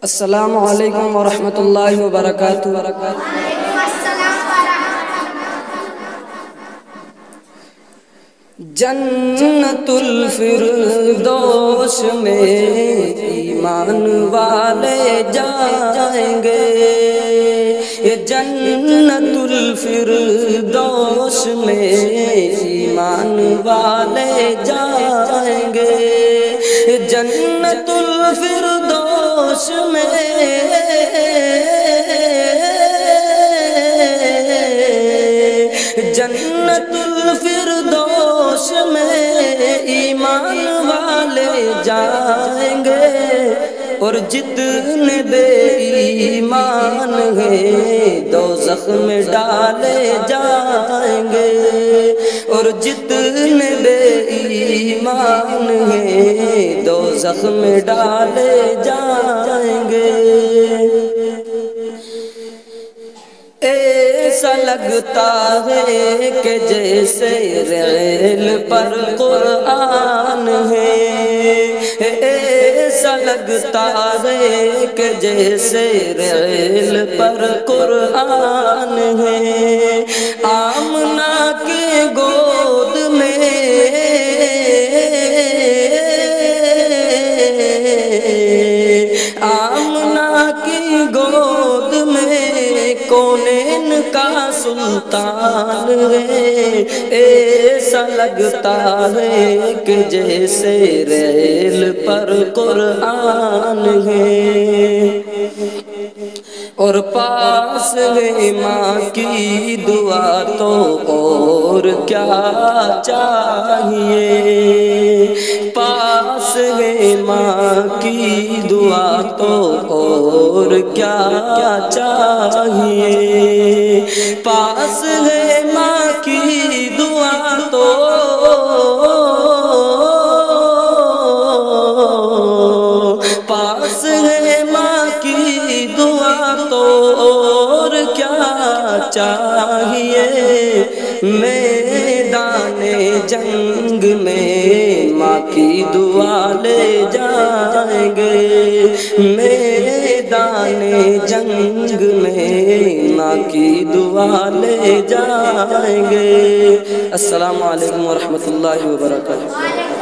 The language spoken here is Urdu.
السلام علیکم ورحمۃ اللہ وبرکاتہ۔ جنت الفردوس میں ایمان والے جائیں گے، یہ جنت الفردوس میں ایمان والے جائیں گے، جنت الفردوس میں جنت الفردوس میں ایمان والے جائیں گے، اور جتنے بے ایمان ہیں دوزخ میں ڈالے جائیں گے، اور جتنے بے ایمان ہیں دوزخ میں ڈالے جائیں گے۔ ایسا لگتا ہے کہ جیسے ریل پر قرآن ہے، ایسا لگتا ہے کہ جیسے ریل پر قرآن ہے، آمنہ کی گود میں آمنہ کی گود میں کونین کا سلطان ہے، ایسا لگتا ہے کہ جیسے ریل پر قرآن ہے، اور پاس ہے ماں کی دعا تو اور کیا چاہیے، پاس ہے ماں کی دعا تو اور کیا چاہیے، پاس ہے ماں کی دعا تو پاس ہے ماں کی دعا تو اور کیا چاہیے، میدان جنگ میں ماں کی دعا لے جائیں گے، میدان جنگ میں ماں کی دعا لے جائیں گے۔ السلام علیکم ورحمۃ اللہ وبرکاتہ۔